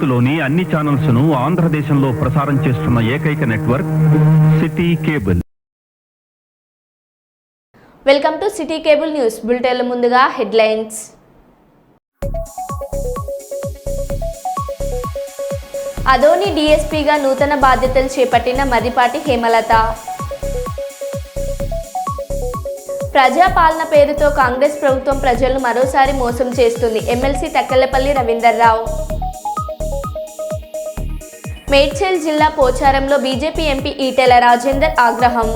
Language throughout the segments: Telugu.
భారత్లోని అన్ని ఛానల్స్ ను ఆంధ్రదేశంలో ప్రసారం చేస్తున్న ఏకైక network city cable. Welcome to city cable news bulletin. ముందుగా హెడ్లైన్స్. అదోని డీఎస్పీగా నూతన బాధ్యతలు చేపట్టిన మదిపాటి హేమలత. ప్రజాపాలన పేరుతో కాంగ్రెస్ ప్రభుత్వం ప్రజలను మరోసారి మోసం చేస్తుంది. ఎమ్మెల్సీ తక్కెళ్లపల్లి రవీందర్రావు. మేడ్చల్ జిల్లా పోచారంలో బీజేపీ ఎంపీ ఈటెల రాజేందర్ ఆగ్రహం.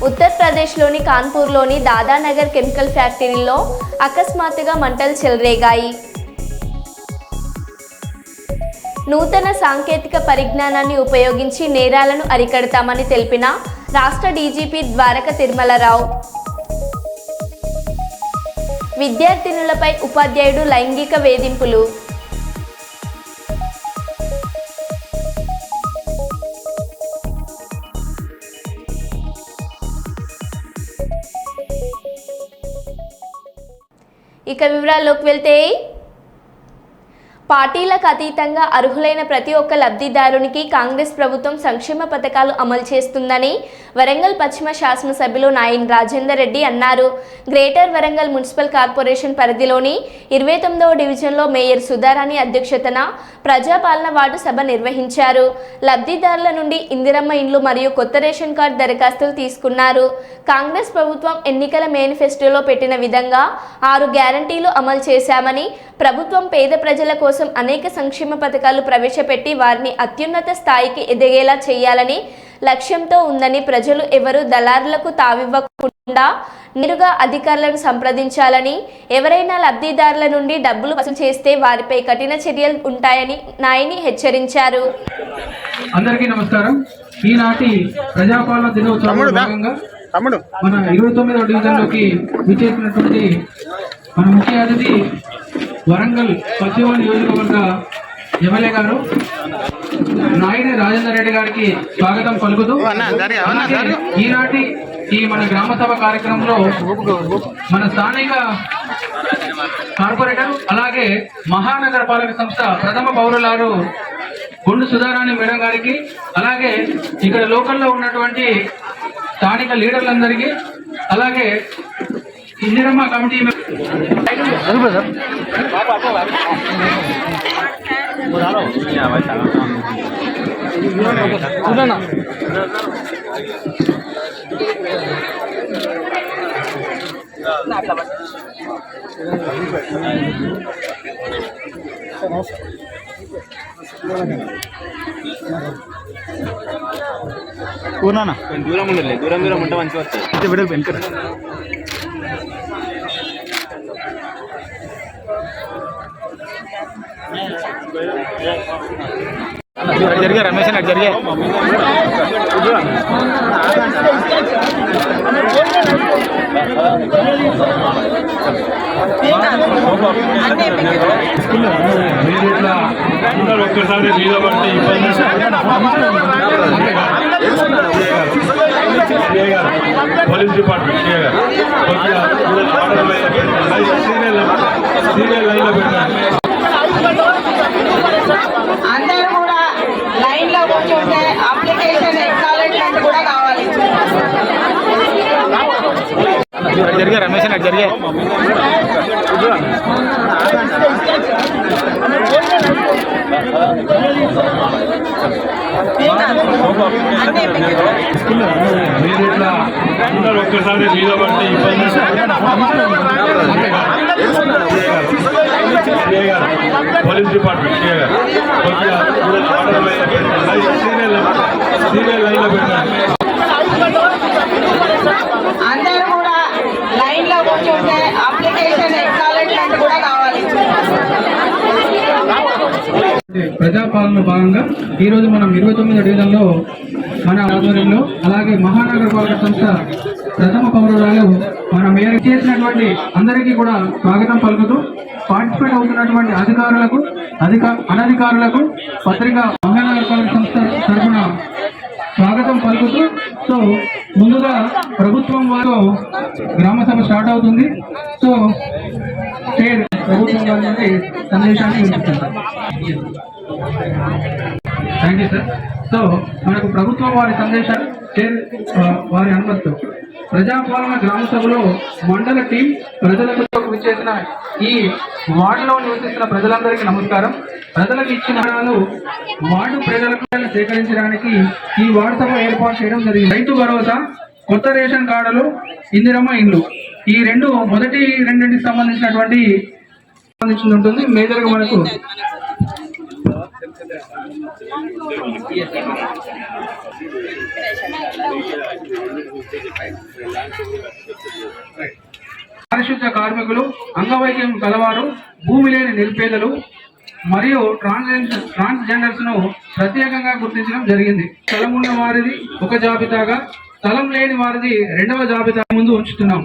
ఉత్తరప్రదేశ్లోని కాన్పూర్లోని దాదానగర్ కెమికల్ ఫ్యాక్టరీలో అకస్మాత్తుగా మంటలు చెలరేగాయి. నూతన సాంకేతిక పరిజ్ఞానాన్ని ఉపయోగించి నేరాలను అరికడతామని తెలిపిన రాష్ట్ర డీజీపీ ద్వారక తిరుమలరావు. విద్యార్థినులపై ఉపాధ్యాయుడు లైంగిక వేధింపులు. ఇక వివరాల్లోకి వెళ్తే, పార్టీలకు అతీతంగా అర్హులైన ప్రతి ఒక్క లబ్ధిదారునికి కాంగ్రెస్ ప్రభుత్వం సంక్షేమ పథకాలు అమలు చేస్తుందని వరంగల్ పశ్చిమ శాసనసభ్యులు నాయన్ రాజేందర్ రెడ్డి అన్నారు. గ్రేటర్ వరంగల్ మున్సిపల్ కార్పొరేషన్ పరిధిలోని 29వ డివిజన్లో మేయర్ సుధారాణి అధ్యక్షతన ప్రజాపాలన వార్డు సభ నిర్వహించారు. లబ్ధిదారుల నుండి ఇందిరమ్మ ఇండ్లు మరియు కొత్త రేషన్ కార్డు దరఖాస్తులు తీసుకున్నారు. కాంగ్రెస్ ప్రభుత్వం ఎన్నికల మేనిఫెస్టోలో పెట్టిన విధంగా 6 గ్యారంటీలు అమలు చేశామని, ప్రభుత్వం పేద ప్రజల కోసం అనేక సంక్షేమ పథకాలు ప్రవేశపెట్టి వారిని అత్యున్నత స్థాయికి ఎదిగేలా చేయాలని లక్ష్యంతో ఉందని, ప్రజలు ఎవరు దళారులకు తావివ్వకుండా నేరుగా అధికారులను సంప్రదించాలని, ఎవరైనా లబ్ధిదారుల నుండి డబ్బులు వసూలు చేస్తే వారిపై కఠిన చర్యలు ఉంటాయని నాయని హెచ్చరించారు. అందరికీ నమస్కారం. ఈనాటి ప్రజాపాలన దినోత్సవం భాగంగా మన 29వ డివిజన్లోకి విచ్చేసినటువంటి మన ముఖ్య అతిథి వరంగల్ పశ్చిమ నియోజకవర్గ ఎమ్మెల్యే గారు నాయని రాజేందర్ రెడ్డి గారికి స్వాగతం పలుకుతూ, ఈనాటి ఈ మన గ్రామ సభ కార్యక్రమంలో మన స్థానిక కార్పొరేటర్ అలాగే మహానగర పాలక సంస్థ ప్రథమ పౌరులారు గుండు సుధారాణి మేడం గారికి, అలాగే ఇక్కడ లోకల్లో ఉన్నటువంటి స్థానిక లీడర్లందరికీ, అలాగే ఇందిరమ్మ కమిటీ దూరం ఉండలే, దూరం దూరం ఉంటే మంచిగా వస్తాయి. విడలు వెనుక జరిగా రమేష్ నాకు జరిగా ఒక్కసారి మీద పట్టి పోలీస్ డిపార్ట్మెంట్ సీరియల్ లైన్లో పెట్టారు. అందరూ కూడా లైన్ లో కూర్చుంటే అప్లికేషన్ ఎక్నాలెడ్జ్మెంట్ కూడా కావాలి. జరిగా రమేష్ నాకు జరిగా ఒక్కసారి మీద పట్టి పోలీస్ డిపార్ట్మెంట్ సీరియల్ లైన్లో పెట్టారు. అందరూ కూడా లైన్ లో కూర్చుంటే అప్లికేషన్ ఎక్నాలెడ్జ్మెంట్ కూడా కావాలి. ప్రజాపాలన భాగంగా ఈరోజు మనం 29వ డివిజన్లో మన ఆధ్వర్యంలో, అలాగే మహానగర పాలక సంస్థ ప్రథమ పౌరురాలు మన మేయర్ చేసినటువంటి అందరికీ కూడా స్వాగతం పలుకుతూ, పార్టిసిపేట్ అవుతున్నటువంటి అధికారులకు అనధికారులకు పత్రికా మహానగర పాలక సంస్థ తరఫున స్వాగతం పలుకుతూ, సో ముందుగా ప్రభుత్వం వారు గ్రామ సభ స్టార్ట్ అవుతుంది. సో చైర్ ప్రభుత్వం వారి నుండి సందేశాన్ని వినిపిస్తారు. Thank you sir. సో మనకు ప్రభుత్వం వారి సందేశాలు చైర్ వారి అనుమతితో ప్రజాపాలన గ్రామ సభలో మండల టీం ప్రజలకు విచ్చేసిన ఈ వార్డులో నివసిస్తున్న ప్రజలందరికీ నమస్కారం. ప్రజలకు ఇచ్చిన వార్డు ప్రజలకు సేకరించడానికి ఈ వార్డు సభ ఏర్పాటు చేయడం జరిగింది. రైతు భరోసా, కొత్త రేషన్ కార్డులు, ఇందిరమ్మ ఇండ్లు, ఈ మొదటి రెండింటికి సంబంధించినటువంటి ఉంటుంది. మేజర్ గా మనకు పారిశుద్ధ్య కార్మికులు, అంగవైకల్యం కలవారు, భూమి లేని నిరుపేదలు మరియు ట్రాన్స్జెండర్స్ ను ప్రత్యేకంగా గుర్తించడం జరిగింది. స్థలం ఉన్న వారిది ఒక జాబితాగా, స్థలం లేని వారిది రెండవ జాబితా ముందు ఉంచుతున్నాం.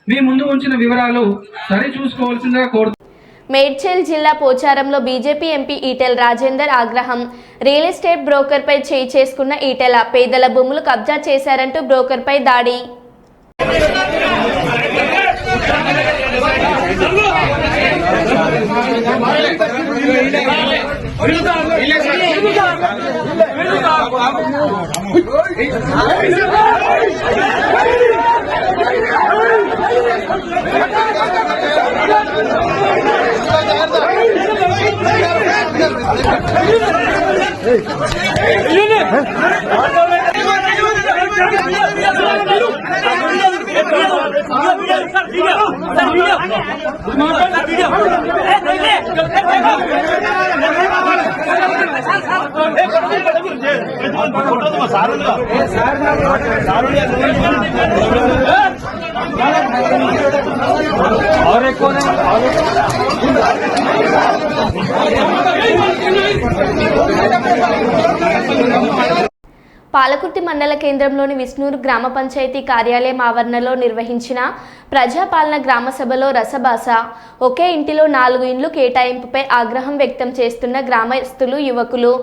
మీ ముందు ఉంచిన వివరాలు సరి చూసుకోవాల్సిందిగా కోరుతున్నాం. మేడ్చల్ జిల్లా పోచారంలో బీజేపీ ఎంపీ ఈటెల రాజేందర్ ఆగ్రహం. రియల్ ఎస్టేట్ బ్రోకర్పై చేయి చేసుకున్న ఈటెల పేదల భూములు కబ్జా చేశారంటూ బ్రోకర్పై దాడి. పాలకుర్తి మండల కేంద్రంలోని విష్ణూరు గ్రామ పంచాయతీ కార్యాలయం ఆవరణలో నిర్వహించిన ప్రజాపాలన గ్రామ సభలో రసభాస. ఒకే ఇంటిలో 4 ఇండ్లు కేటాయింపుపై ఆగ్రహం వ్యక్తం చేస్తున్న గ్రామస్తులు, యువకులు.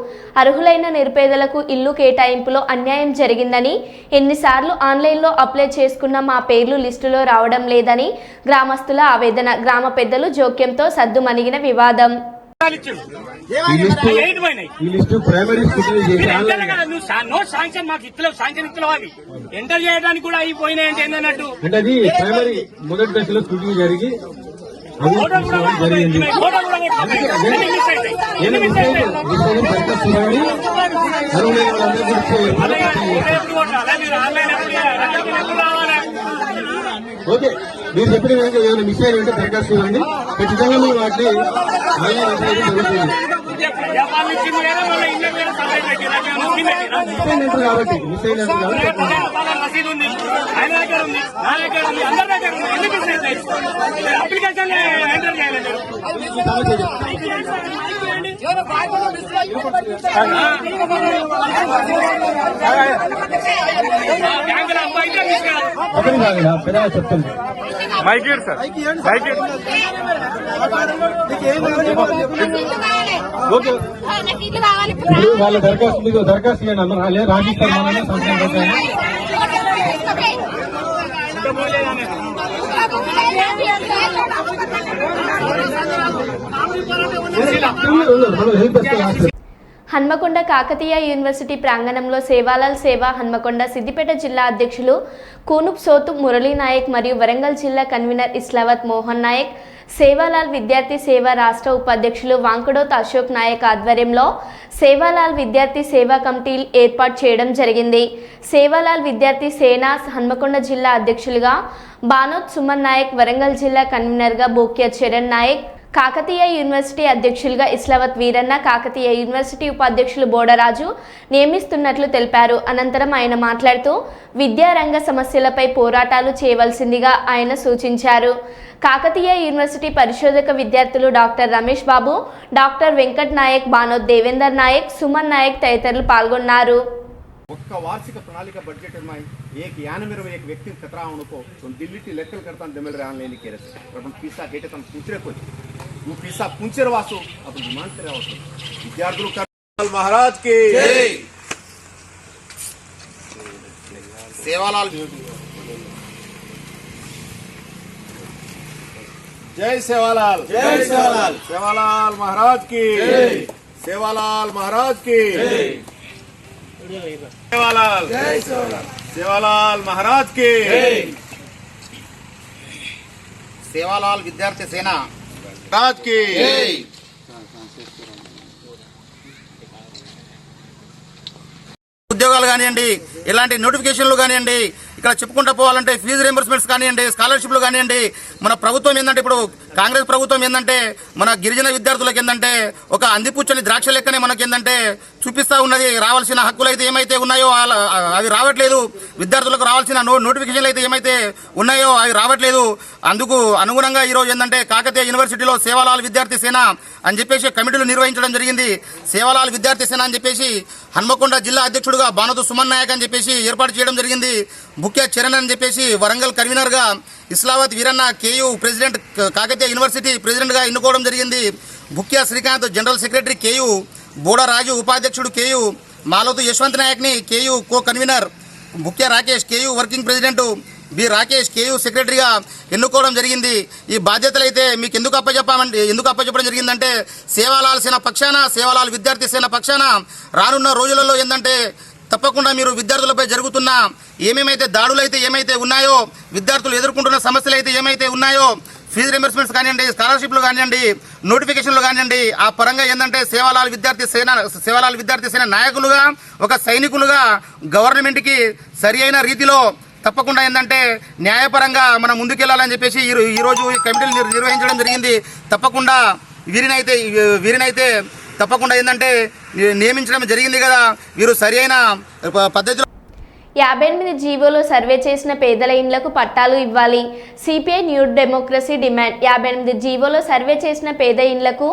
అర్హులైన నిరుపేదలకు ఇల్లు కేటాయింపులో అన్యాయం జరిగిందని, ఎన్నిసార్లు ఆన్లైన్లో అప్లై చేసుకున్న మా పేర్లు లిస్టులో రావడం లేదని గ్రామస్తుల ఆవేదన. గ్రామ పెద్దలు జోక్యంతో సద్దుమణిగిన వివాదం. ఎంటర్ చేయడానికి కూడా అయిపోయినాయి అంటే ఏంటన్నట్టు అంటే అది ప్రైమరీ మొదటి దశలో స్క్రూటినీ జరిగి జరిగింది. ఓకే, మీరు చెప్పిన విధంగా ఏమైనా మిస్ అయినంటే దరఖాస్తు ఇవ్వండి. ఖచ్చితంగా మీరు వాటిని జరుగుతుంది కాబట్టి మిస్ అయినట్టు అప్లికేషన్ ఎంటర్ చేయాలి. చెప్తుంది వాళ్ళ దరఖాస్తు ఇవ్వండి. అందరూ రాజస్థాన్ మనల్ని సంవత్సరం హన్మకొండ కాకతీయ యూనివర్సిటీ ప్రాంగణంలో సేవాలాల్ సేవా హన్మకొండ సిద్దిపేట జిల్లా అధ్యక్షులు కూనుప్ సోతు మురళీ నాయక్ మరియు వరంగల్ జిల్లా కన్వీనర్ ఇస్లావత్ మోహన్ నాయక్, సేవాలాల్ విద్యార్థి సేవా రాష్ట్ర ఉపాధ్యక్షులు వాంకడోత్ అశోక్ నాయక్ ఆధ్వర్యంలో సేవాలాల్ విద్యార్థి సేవా కమిటీ ఏర్పాటు చేయడం జరిగింది. సేవాలాల్ విద్యార్థి సేనా హన్మకొండ జిల్లా అధ్యక్షులుగా బానోత్ సుమన్ నాయక్, వరంగల్ జిల్లా కన్వీనర్గా బోక్యా చరణ్ నాయక్, కాకతీయ యూనివర్సిటీ అధ్యక్షులుగా ఇస్లావత్ వీరన్న, కాకతీయ యూనివర్సిటీ ఉపాధ్యక్షులు బోడరాజు నియమిస్తున్నట్లు తెలిపారు. అనంతరం ఆయన మాట్లాడుతూ విద్యారంగ సమస్యలపై పోరాటాలు చేయవలసిందిగా ఆయన సూచించారు. కాకతీయ యూనివర్సిటీ పరిశోధక విద్యార్థులు డాక్టర్ రమేష్ బాబు, డాక్టర్ వెంకట్ నాయక్, బానోత్ దేవేందర్ నాయక్, సుమన్ నాయక్ తదితరులు పాల్గొన్నారు. उसका वार्षिक प्रणाली का बजट में एक 91 एक व्यक्ति खतरा उनको तो दिल्ली की लेखल करता दमिल रहा लेने के रहे अपन पीसा गेटे तम पूछरे को वो पीसा पूछर वासो अपन डिमांड करे वासो विद्यार्थी का महाराज के जय सेवालाल जय सेवालाल, जय सेवालाल, सेवालाल महाराज की, सेवालाल महाराज की, सेवालाल, जय सेवालाल, सेवालाल महाराज की, सेवालाल विद्यार्थी सेना महाराज की। ఉద్యోగాలు కానివ్వండి, ఇలాంటి నోటిఫికేషన్లు కానివ్వండి, ఇక్కడ చెప్పుకుంటూ పోవాలంటే ఫీజు రీంబర్స్మెంట్స్ కానివ్వండి, స్కాలర్షిప్లు కానివ్వండి, మన ప్రభుత్వం ఏంటంటే ఇప్పుడు కాంగ్రెస్ ప్రభుత్వం ఏంటంటే మన గిరిజన విద్యార్థులకు ఏంటంటే ఒక అందిపుచ్చని ద్రాక్ష లెక్కనే మనకి ఏంటంటే చూపిస్తా ఉన్నది. రావాల్సిన హక్కులు అయితే ఏమైతే ఉన్నాయో అవి రావట్లేదు, విద్యార్థులకు రావాల్సిన నోటిఫికేషన్లు అయితే ఏమైతే ఉన్నాయో అవి రావట్లేదు. అందుకు అనుగుణంగా ఈరోజు ఏంటంటే కాకతీయ యూనివర్సిటీలో సేవాలాల్ విద్యార్థి సేన అని చెప్పేసి కమిటీలు నిర్వహించడం జరిగింది. సేవాలాల్ విద్యార్థి సేన అని చెప్పేసి హన్మకొండ జిల్లా అధ్యక్షుడుగా బానోతు సుమన్ నాయక్ అని చెప్పేసి ఏర్పాటు చేయడం జరిగింది. ముఖ్య చరణ్ అని చెప్పేసి వరంగల్ కన్వీనర్గా Islavath Veeranna KU president Kakatiya university ప్రెసిడెంట్గా ఎన్నుకోవడం జరిగింది. ముఖ్య Srikanth general secretary KU, Bodaraju ఉపాధ్యక్షుడు కేయూ, మాలోతు యశ్వంత్ నాయక్ని కేయూ కో కన్వీనర్, ముఖ్య Rakesh KU working president, B Rakesh KU సెక్రటరీగా ఎన్నుకోవడం జరిగింది. ఈ బాధ్యతలు అయితే మీకు ఎందుకు అప్పచెప్పడం జరిగిందంటే సేవాలాల్ సేన పక్షాన, సేవాలాల్ విద్యార్థి సేన పక్షాన రానున్న రోజులలో ఏంటంటే తప్పకుండా మీరు విద్యార్థులపై జరుగుతున్న ఏమేమైతే దాడులు అయితే ఏమైతే ఉన్నాయో, విద్యార్థులు ఎదుర్కొంటున్న సమస్యలు అయితే ఏమైతే ఉన్నాయో, ఫీజు రింబర్స్మెంట్స్ కానివ్వండి, స్కాలర్షిప్లు కానివ్వండి, నోటిఫికేషన్లు కానివ్వండి, ఆ పరంగా ఏంటంటే సేవాలాల్ విద్యార్థి సేన నాయకులుగా, ఒక సైనికులుగా గవర్నమెంట్కి సరి అయిన రీతిలో తప్పకుండా ఏంటంటే న్యాయపరంగా మనం ముందుకెళ్లాలని చెప్పేసి ఈరోజు ఈ కమిటీలు నిర్వహించడం జరిగింది. తప్పకుండా వీరినైతే తప్పకుండా ఏంటంటే నియమించడం జరిగింది కదా, వీరు సరి అయిన పద్ధతిలో 58 జీవోలో సర్వే చేసిన పేదల ఇండ్లకు పట్టాలు ఇవ్వాలి. CPI new democracy demand. 58 జీవోలో సర్వే చేసిన పేద ఇండ్లకు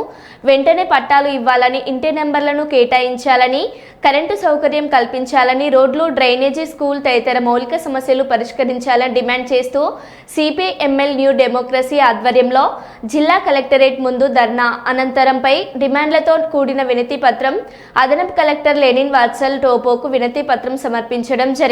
వెంటనే పట్టాలు ఇవ్వాలని, ఇంటి నెంబర్లను కేటాయించాలని, కరెంటు సౌకర్యం కల్పించాలని, రోడ్లు, డ్రైనేజీ, స్కూల్ తదితర మౌలిక సమస్యలు పరిష్కరించాలని డిమాండ్ చేస్తూ సిపిఐ ఎంఎల్ న్యూ డెమోక్రసీ ఆధ్వర్యంలో జిల్లా కలెక్టరేట్ ముందు ధర్నా, అనంతరంపై డిమాండ్లతో కూడిన వినతి పత్రం అదనపు కలెక్టర్ లెనిన్ వాత్సల్ టోపోకు వినతి పత్రం సమర్పించడం జరిగింది.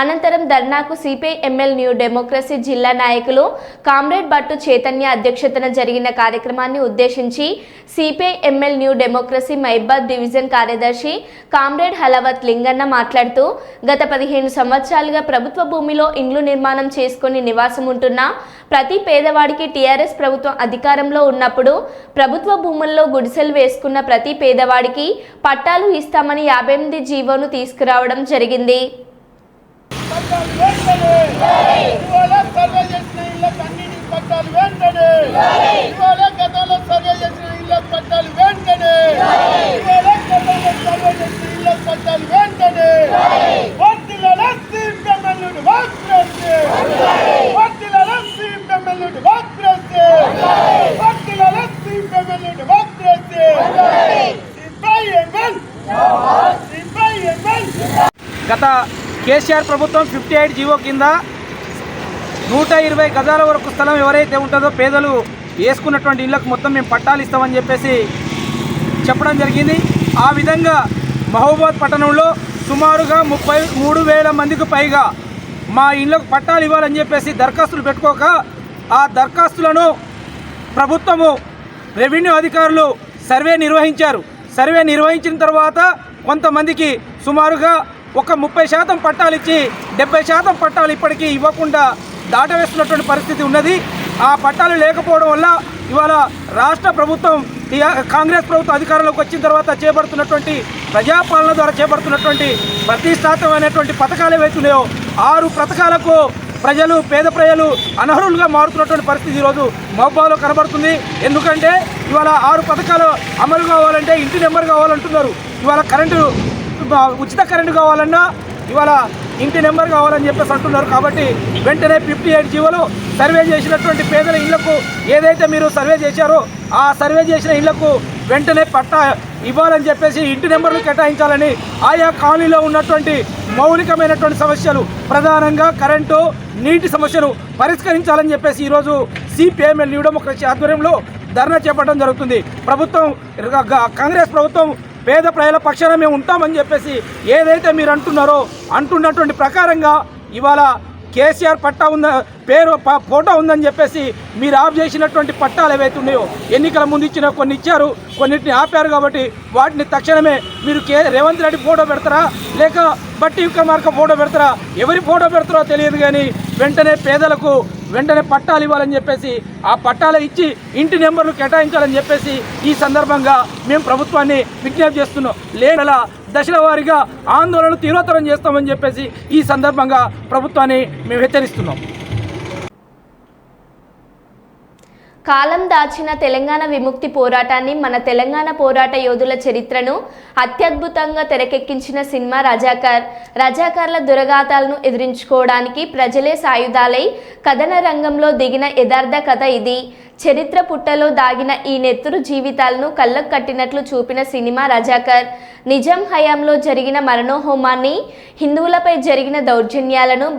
అనంతరం ధర్నాకు సిపిఐ ఎంఎల్ న్యూ డెమోక్రసీ జిల్లా నాయకులు కామ్రేడ్ భట్టు చైతన్య అధ్యక్షతన జరిగిన కార్యక్రమాన్ని ఉద్దేశించి సిపిఐ ఎంఎల్ న్యూ డెమోక్రసీ మైబాద్ డివిజన్ కార్యదర్శి కామ్రేడ్ హలవత్ లింగన్న మాట్లాడుతూ గత 15 సంవత్సరాలుగా ప్రభుత్వ భూమిలో ఇండ్లు నిర్మాణం చేసుకుని నివాసం ఉంటున్న ప్రతి పేదవాడికి టీఆర్ఎస్ ప్రభుత్వం అధికారంలో ఉన్నప్పుడు ప్రభుత్వ భూముల్లో గుడిసెలు వేసుకున్న ప్రతి పేదవాడికి పట్టాలు ఇస్తామని 58 జీవోను తీసుకురావడం జరిగింది. గత కేసీఆర్ ప్రభుత్వం 58 జీవో కింద 120 గజాల వరకు స్థలం ఎవరైతే ఉంటుందో పేదలు వేసుకున్నటువంటి ఇళ్లకు మొత్తం మేము పట్టాలు ఇస్తామని చెప్పేసి చెప్పడం జరిగింది. ఆ విధంగా మహబూబాద్ పట్టణంలో సుమారుగా 33,000 మందికి పైగా మా ఇళ్లకు పట్టాలు ఇవ్వాలని చెప్పేసి దరఖాస్తులు పెట్టుకోక ఆ దరఖాస్తులను ప్రభుత్వము రెవెన్యూ అధికారులు సర్వే నిర్వహించారు. సర్వే నిర్వహించిన తర్వాత కొంతమందికి సుమారుగా ఒక 30% పట్టాలు ఇచ్చి 70% పట్టాలు ఇప్పటికీ ఇవ్వకుండా దాటవేస్తున్నటువంటి పరిస్థితి ఉన్నది. ఆ పట్టాలు లేకపోవడం వల్ల ఇవాళ రాష్ట్ర ప్రభుత్వం కాంగ్రెస్ ప్రభుత్వం అధికారంలోకి వచ్చిన తర్వాత చేపడుతున్నటువంటి ప్రజాపాలన ద్వారా చేపడుతున్నటువంటి ప్రతిష్టాత్మకమైనటువంటి పథకాలు ఏవైతున్నాయో 6 పథకాలకు పేద ప్రజలు అనర్హులుగా మారుతున్నటువంటి పరిస్థితి ఈరోజు మహబూబాద్లో కనబడుతుంది. ఎందుకంటే ఇవాళ 6 పథకాలు అమలు కావాలంటే ఇంటి నెంబర్ కావాలంటున్నారు. ఇవాళ ఉచిత కరెంటు కావాలన్నా ఇవాళ ఇంటి నెంబర్ కావాలని చెప్పేసి అంటున్నారు. కాబట్టి వెంటనే 58 జీవోలు సర్వే చేసినటువంటి పేదల ఇళ్లకు ఏదైతే మీరు సర్వే చేశారో ఆ సర్వే చేసిన ఇళ్లకు వెంటనే పట్టా ఇవ్వాలని చెప్పేసి ఇంటి నెంబర్లు కేటాయించాలని, ఆయా కాలనీలో ఉన్నటువంటి మౌలికమైనటువంటి సమస్యలు ప్రధానంగా కరెంటు, నీటి సమస్యను పరిష్కరించాలని చెప్పేసి ఈరోజు సిపిఐఎంఎల్ న్యూ డెమోక్రసీ ఆధ్వర్యంలో ధర్నా చేపట్టడం జరుగుతుంది. కాంగ్రెస్ ప్రభుత్వం పేద ప్రజల పక్షాన మేము ఉంటామని చెప్పేసి ఏదైతే మీరు అంటున్నారో అంటున్నటువంటి ప్రకారంగా ఇవాళ కేసీఆర్ పట్టా ఉందా ఫోటో ఉందని చెప్పేసి మీరు ఆఫ్ చేసినటువంటి పట్టాలు ఏవైతే ఉన్నాయో ఎన్నికల ముందు ఇచ్చిన కొన్ని ఇచ్చారు, కొన్నిటిని ఆపారు. కాబట్టి వాటిని తక్షణమే మీరు రేవంత్ రెడ్డి ఫోటో పెడతారా లేక బట్టి విక్రమార్క ఫోటో పెడతారా, ఎవరి ఫోటో పెడతారో తెలియదు కానీ వెంటనే పేదలకు వెంటనే పట్టాలు ఇవ్వాలని చెప్పేసి ఆ పట్టాలు ఇచ్చి ఇంటి నెంబర్లు కేటాయించాలని చెప్పేసి ఈ సందర్భంగా మేము ప్రభుత్వాన్ని విజ్ఞప్తి చేస్తున్నాం. లేదా దశల వారీగా ఆందోళన తీవ్రతరం చేస్తామని చెప్పేసి ఈ సందర్భంగా ప్రభుత్వాన్ని మేము హెచ్చరిస్తున్నాం. కాలం దాచిన తెలంగాణ విముక్తి పోరాటాన్ని, మన తెలంగాణ పోరాట యోధుల చరిత్రను అత్యద్భుతంగా తెరకెక్కించిన సినిమా రజాకార్. రజాకార్ల దురగాతాలను ఎదిరించుకోవడానికి ప్రజలే సాయుధాలై కథన రంగంలో దిగిన యథార్థ కథ ఇది. చరిత్ర పుట్టలో దాగిన ఈ నెత్తురు జీవితాలను కళ్ళకు కట్టినట్లు చూపిన సినిమా రజాకార్. నిజాం హయాంలో జరిగిన మరణోహోమాన్ని, హిందువులపై జరిగిన దౌర్జన్యాలను,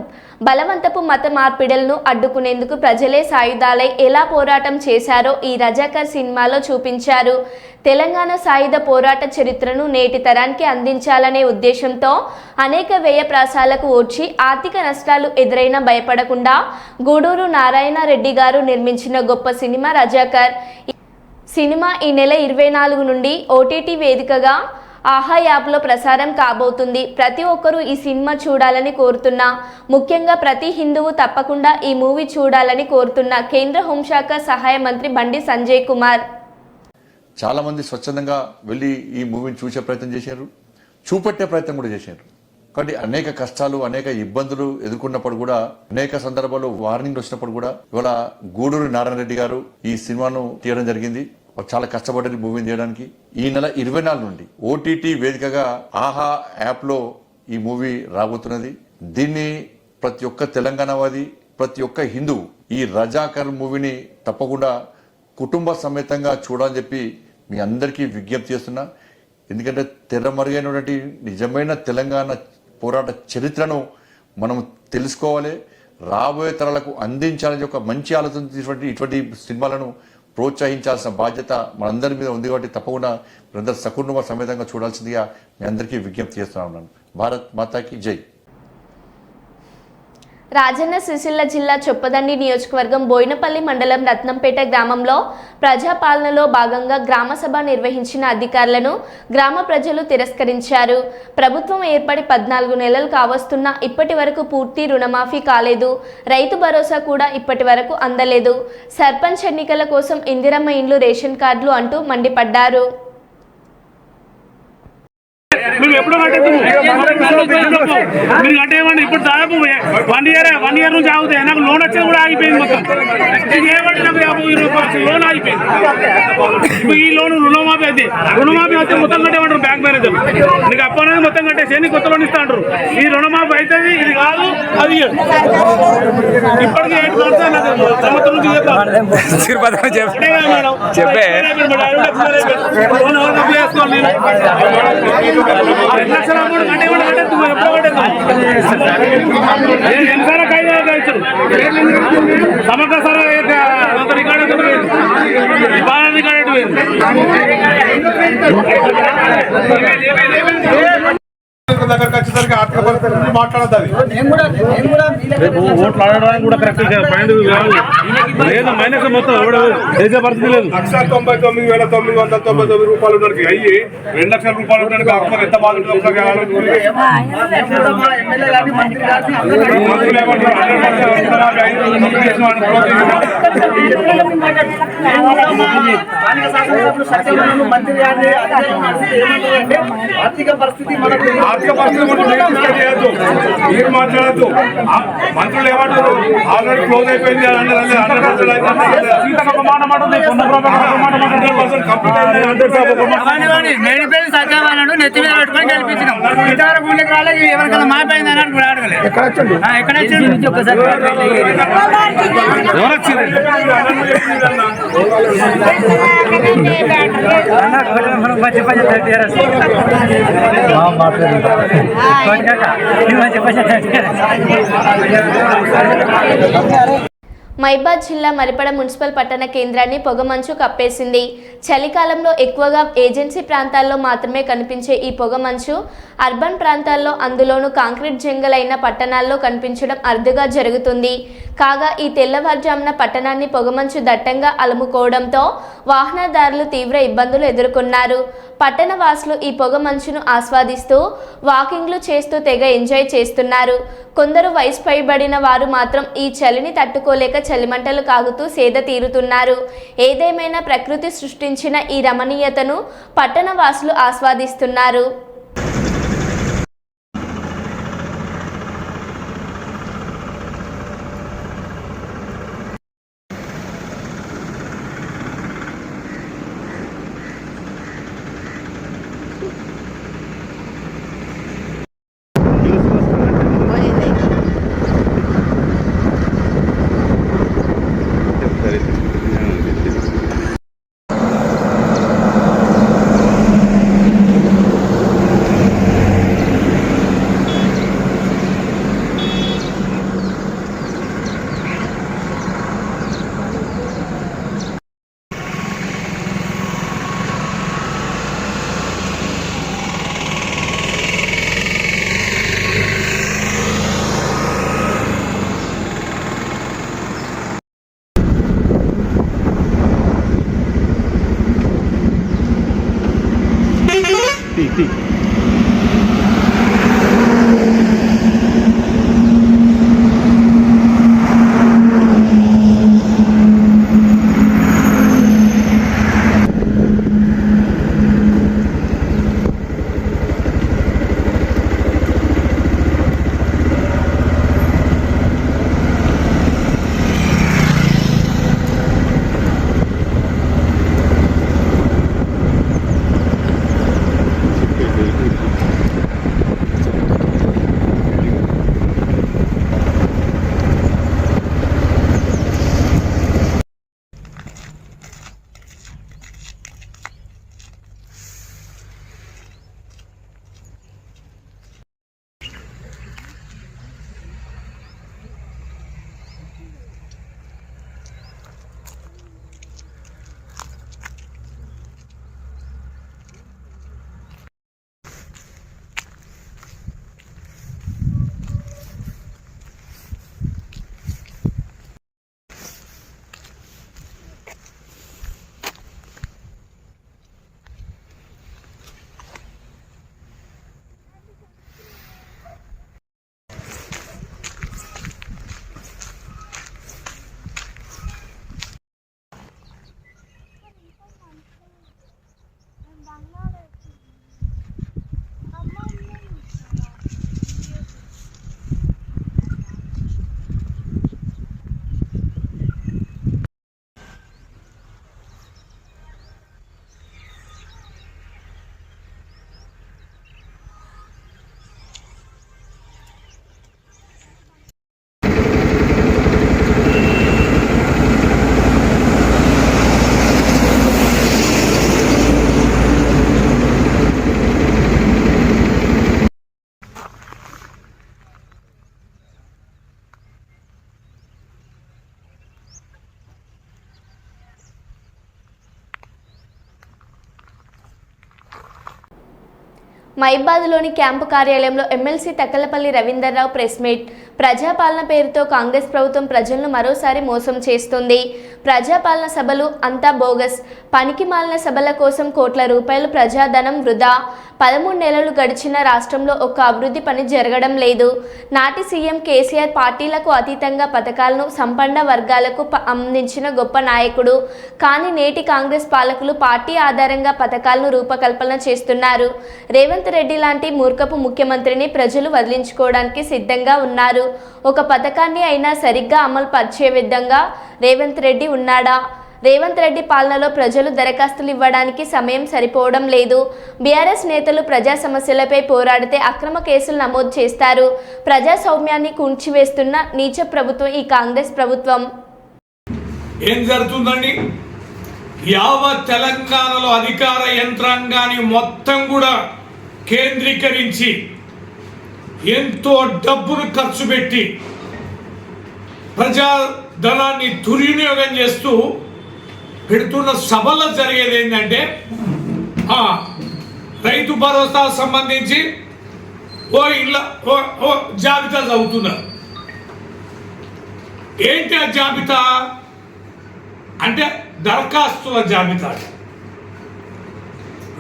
బలవంతపు మత మార్పిడులను అడ్డుకునేందుకు ప్రజలే సాయుధాలై ఎలా పోరాటం చేశారో ఈ రజాకార్ సినిమాలో చూపించారు. తెలంగాణ సాయుధ పోరాట చరిత్రను నేటి తరానికి అందించాలనే ఉద్దేశంతో అనేక వ్యయ ప్రాసాలకు ఓడ్చి ఆర్థిక నష్టాలు ఎదురైనా భయపడకుండా గూడూరు నారాయణ రెడ్డి గారు నిర్మించిన గొప్ప సినిమా రజాకార్. సినిమా ఈ నెల 24 నుండి ఓటీటీ వేదికగా ఆహా యాప్లో ప్రసారం కాబోతుంది. ప్రతి ఒక్కరూ ఈ సినిమా చూడాలని కోరుతున్నా, ముఖ్యంగా ప్రతి హిందువు తప్పకుండా ఈ మూవీ చూడాలని కోరుతున్నా కేంద్ర హోంశాఖ సహాయ మంత్రి బండి సంజయ్ కుమార్. చాలా మంది స్వచ్ఛందంగా వెళ్ళి ఈ మూవీని చూసే ప్రయత్నం చేశారు, చూపెట్టే ప్రయత్నం కూడా చేశారు. కాబట్టి అనేక కష్టాలు, అనేక ఇబ్బందులు ఎదుర్కొన్నప్పుడు కూడా, అనేక సందర్భాల్లో వార్నింగ్ వచ్చినప్పుడు కూడా ఇవాళ గూడూరు నారాయణ రెడ్డి గారు ఈ సినిమాను తీయడం జరిగింది. చాలా కష్టపడ్డది మూవీని చేయడానికి. ఈ నెల 24 నుండి ఓటీటీ వేదికగా ఆహా యాప్లో ఈ మూవీ రాబోతున్నది. దీన్ని ప్రతి ఒక్క తెలంగాణవాది, ప్రతి ఒక్క హిందువు ఈ రజాకర్ మూవీని తప్పకుండా కుటుంబ సమేతంగా చూడాలని చెప్పి మీ అందరికీ విజ్ఞప్తి చేస్తున్నా. ఎందుకంటే తెరమరుగైనటువంటి నిజమైన తెలంగాణ పోరాట చరిత్రను మనం తెలుసుకోవాలి, రాబోయే తరాలకు అందించాలని ఒక మంచి ఆలోచన ఇటువంటి సినిమాలను ప్రోత్సహించాల్సిన బాధ్యత మనందరి మీద ఉంది. కాబట్టి తప్పకుండా మీరందరూ సకుటుంబ సమేతంగా చూడాల్సిందిగా మీ అందరికీ విజ్ఞప్తి చేస్తున్నా ఉన్నాను. భారత్ మాతాకి జై. రాజన్న సిరిసిల్ల జిల్లా చొప్పదండి నియోజకవర్గం బోయినపల్లి మండలం రత్నంపేట గ్రామంలో ప్రజాపాలనలో భాగంగా గ్రామసభ నిర్వహించిన అధికారులను గ్రామ ప్రజలు తిరస్కరించారు. ప్రభుత్వం ఏర్పడి 14 నెలలు కావస్తున్నా ఇప్పటి వరకు పూర్తి రుణమాఫీ కాలేదు. రైతు భరోసా కూడా ఇప్పటి వరకు అందలేదు. సర్పంచ్ ఎన్నికల కోసం ఇందిరమ్మ ఇండ్లు, రేషన్ కార్డులు అంటూ మండిపడ్డారు. మేము ఎప్పుడు మీరు కట్టేయమండి. ఇప్పుడు దాదాపు 1 ఇయర్ నుంచి ఆగుతాయి. నాకు లోన్ వచ్చేది కూడా ఆగిపోయింది. మొత్తం చేయబట్టి నాకు 50,000 లోన్ ఆగిపోయింది. ఇప్పుడు ఈ లోన్ రుణమాఫీ అయితే మొత్తం కట్టేమంటారు బ్యాంక్ మేనేజర్. నీకు అప్పు అనేది మొత్తం కట్టేసి నీకు కొత్త లోన్ ఇస్తా అంటారు. ఈ రుణమాఫీ అవుతుంది, ఇది కాదు అది. ఇప్పటికీ 8 months సంవత్సరం నుంచి చెప్పే 2 లక్షల అమౌంట్ కట్టేవాళ్ళు కట్టేది ఎప్పుడు కట్టేది సమగ్ర సరే రికార్డు దగ్గరకు వచ్చేసరికి ఆర్థిక పరిస్థితి గురించి మాట్లాడద్దు. ఓట్లు ఆడడానికి కూడా కరెక్ట్ లేదు. మైనస్ మొత్తం చేసే పరిస్థితి లేదు. 1,99,999 రూపాయలు ఉండడానికి అయ్యి 2 లక్షల రూపాయలు ఉండడానికి అప్పుడు ఎంత బాధ ఆర్థిక పరిస్థితి మీరు మాట్లాడద్దు. మంత్రులు ఏమంటారు, ఆల్రెడీ క్లోజ్ అయిపోయింది అని సత్యవాడు నెత్తి మీద పెట్టుకొని గెలిపించినాం. ఇంతవరకు ఊళ్ళకి రాలేదు. ఎవరికైనా మాపోయింది అని కూడా అడగలేదు. ఎక్కడ మైబాద్ జిల్లా మరిపడ మున్సిపల్ పట్టణ కేంద్రాన్ని పొగమంచు కప్పేసింది. చలికాలంలో ఎక్కువగా ఏజెన్సీ ప్రాంతాల్లో మాత్రమే కనిపించే ఈ పొగమంచు అర్బన్ ప్రాంతాల్లో, అందులోనూ కాంక్రీట్ జంగల్ అయిన పట్టణాల్లో కనిపించడం అరుదుగా జరుగుతుంది. కాగా ఈ తెల్లవారుజామున పట్టణాన్ని పొగమంచు దట్టంగా అలుముకోవడంతో వాహనదారులు తీవ్ర ఇబ్బందులు ఎదుర్కొన్నారు. పట్టణ వాసులు ఈ పొగమంచును ఆస్వాదిస్తూ వాకింగ్లు చేస్తూ తెగ ఎంజాయ్ చేస్తున్నారు. కొందరు వయసు పైబడిన వారు మాత్రం ఈ చలిని తట్టుకోలేక చలిమంటలు కాగుతూ సేద తీరుతున్నారు. ఏదేమైనా ప్రకృతి సృష్టించిన ఈ రమణీయతను పట్టణ వాసులు ఆస్వాదిస్తున్నారు. మైబాద్లోని క్యాంపు కార్యాలయంలో MLC Takkalapalli Ravinder Rao press meet. Praja Palana పేరుతో కాంగ్రెస్ ప్రభుత్వం ప్రజలను మరోసారి మోసం చేస్తుంది. ప్రజాపాలన సభలు అంతా బోగస్, పనికి మాలిన సభల కోసం కోట్ల రూపాయలు ప్రజాధనం వృధా. 13 నెలలు గడిచిన రాష్ట్రంలో ఒక్క అభివృద్ధి పని జరగడం లేదు. నాటి సీఎం కేసీఆర్ పార్టీలకు అతీతంగా పథకాలను సంపన్న వర్గాలకు అందించిన గొప్ప నాయకుడు. కానీ నేటి కాంగ్రెస్ పాలకులు పార్టీ ఆధారంగా పథకాలను రూపకల్పన చేస్తున్నారు. రేవంత్ రెడ్డి లాంటి మూర్ఖపు ముఖ్యమంత్రిని ప్రజలు వదిలించుకోవడానికి సిద్ధంగా ఉన్నారు. ఒక పథకాన్ని అయినా సరిగ్గా అమలు పరిచే విధంగా రేవంత్ రెడ్డి ఉన్నాడా? రేవంత్ రెడ్డి పాలనలో ప్రజలు దరఖాస్తులు ఇవ్వడానికి సమయం సరిపోవడం లేదు. బీఆర్ఎస్ నేతలు ప్రజా సమస్యలపై పోరాడితే అక్రమ కేసులు నమోదు చేస్తారు. ప్రజాస్వామ్యాన్ని కూల్చివేస్తున్న నీచ ప్రభుత్వం ఈ కాంగ్రెస్ ప్రభుత్వం. ఏం జరుగుతుందండి? యావత్ తెలంగాణలో అధికార యంత్రాంగాన్ని మొత్తం కూడా కేంద్రీకరించి ఎంతో డబ్బును ఖర్చు పెట్టి ప్రజా ధనాన్ని దుర్వినియోగం చేస్తూ పెడుతున్న సభల్లో జరిగేది ఏంటంటే రైతు భరోసా సంబంధించి ఓ జాబితా చదువుతున్నారు. ఏంటి ఆ జాబితా అంటే దరఖాస్తుల జాబితా.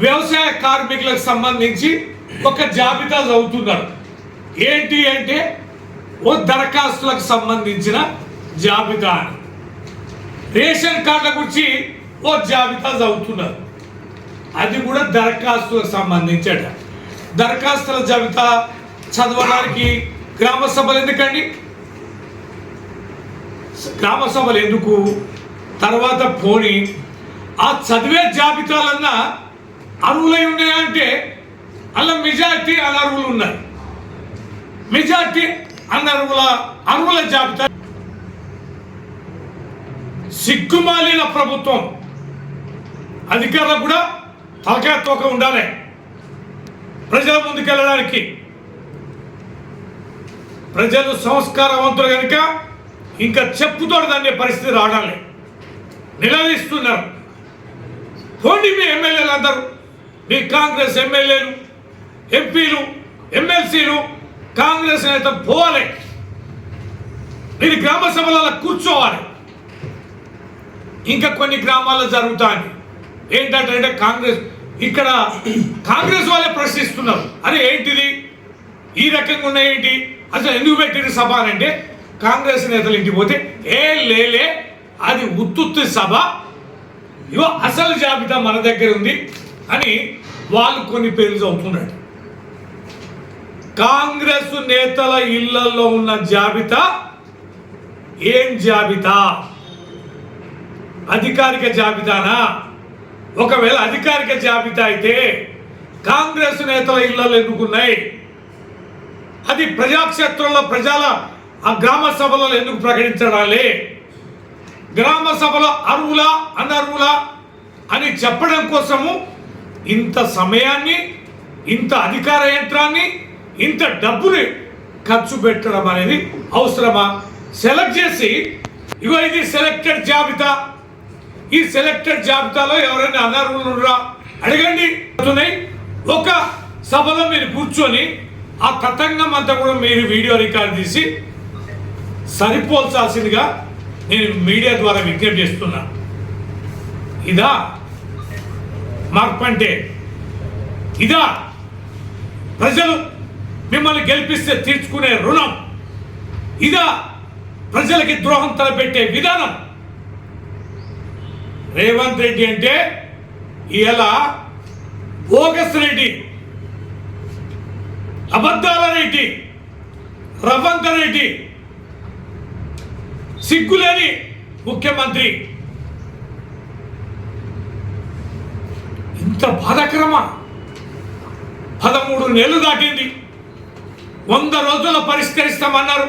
వ్యవసాయ కార్మికులకు సంబంధించి ఒక జాబితా చదువుతున్నారు. ఏంటి అంటే ఓ దరఖాస్తులకు సంబంధించిన జాబితా అని. రేషన్ కార్డుల గురించి ఓ జాబితా చదువుతున్నారు. అది కూడా దరఖాస్తులకు సంబంధించట. దరఖాస్తుల జాబితా చదవడానికి గ్రామ సభలు ఎందుకండి? గ్రామ సభలు ఎందుకు? తర్వాత పోని ఆ చదివే జాబితాలన్నా అర్హులై ఉన్నాయంటే అలా మెజార్టీ అనర్హులు ఉన్నాయి. మెజార్టీ అర్హుల జాబితా. సిగ్గుమాలిన ప్రభుత్వం. అధికారులకు కూడా తలకాయ తోక ఉండాలి ప్రజల ముందుకెళ్ళడానికి. ప్రజలు సంస్కారవంతులు కనుక ఇంకా చెప్పుతోడు దాన్ని పరిస్థితి రావడాలి. నిలదీస్తున్నారు. పోండి మీ ఎమ్మెల్యేలు అందరూ, మీ కాంగ్రెస్ ఎమ్మెల్యేలు, ఎంపీలు, ఎమ్మెల్సీలు, కాంగ్రెస్ నేత పోవాలి. మీరు గ్రామ సభలలో కూర్చోవాలి. ఇంకా కొన్ని గ్రామాల్లో జరుగుతాయి. ఏంటంటే ఇక్కడ కాంగ్రెస్ వాళ్ళే ప్రశ్నిస్తున్నారు. అరే ఏంటిది ఈ రకంగా ఉన్నాయేంటి, అసలు ఎందుకు పెట్టిన సభ అంటే కాంగ్రెస్ నేతలు ఇంటికి పోతే లేలే అది ఉత్తుత్తి సభ, ఇవో అసలు జాబితా మన దగ్గర ఉంది అని వాళ్ళు కొన్ని పేర్లు చదువుతున్నాడు. కాంగ్రెస్ నేతల ఇళ్లలో ఉన్న జాబితా ఏం జాబితా? అధికారిక జాబితానా? ఒకవేళ అధికారిక జాబితా అయితే కాంగ్రెస్ నేతల ఇళ్లలో ఎందుకున్నాయి? అది ప్రజాక్షేత్రంలో ప్రజల ఆ గ్రామ సభలలో ఎందుకు ప్రకటించడాలే? గ్రామ సభలో అర్హులా అనర్హులా అని చెప్పడం కోసము ఇంత సమయాన్ని, ఇంత అధికార యంత్రాన్ని, ఇంత డబ్బుని ఖర్చు పెట్టడం అనేది అవసరమా? సెలెక్ట్ చేసి ఇగో ఇది సెలెక్టెడ్ జాబితా, ఈ సెలెక్టెడ్ జాబితాలో ఎవరైనా అనర్హులురా అడగండి. ఒక సభలో మీరు కూర్చొని ఆ తతంగం అంతా కూడా మీరు వీడియో రికార్డ్ తీసి సరిపోల్చాల్సిందిగా నేను మీడియా ద్వారా విజ్ఞప్తి చేస్తున్నా. ఇదా మార్పు అంటే? ఇదా ప్రజలు మిమ్మల్ని గెలిపిస్తే తీర్చుకునే రుణం? ఇదా ప్రజలకి ద్రోహం తలపెట్టే విధానం? రేవంత్ రెడ్డి అంటే ఇలా బోగస్ రెడ్డి, అబద్ధాల రెడ్డి, రవంత రెడ్డి, సిగ్గులేని ముఖ్యమంత్రి. ఇంత బాధాకరమా? 13 నెలలు దాటింది. 100 రోజుల్లో పరిష్కరిస్తామన్నారు.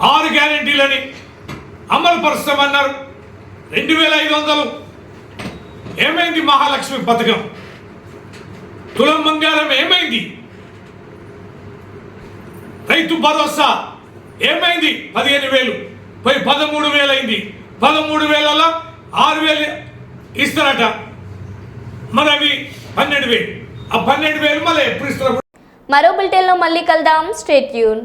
6 గ్యారెంటీలని అమలు పరుస్తామన్నారు. 2500 ఏమైంది? మహాలక్ష్మి పథకం, తులం బంగారం ఏమైంది? రైతు భరోసా ఏమైంది? 15,000 పోయి 13,000 అయింది. 13,000లో 6,000 ఇస్తారట. మరి అవి 12,000. ఆ 12,000 మళ్ళీ ఎప్పుడు ఇస్తారు? మరో బులెటిన్లో మళ్ళీ కలుద్దాం. Stay tune.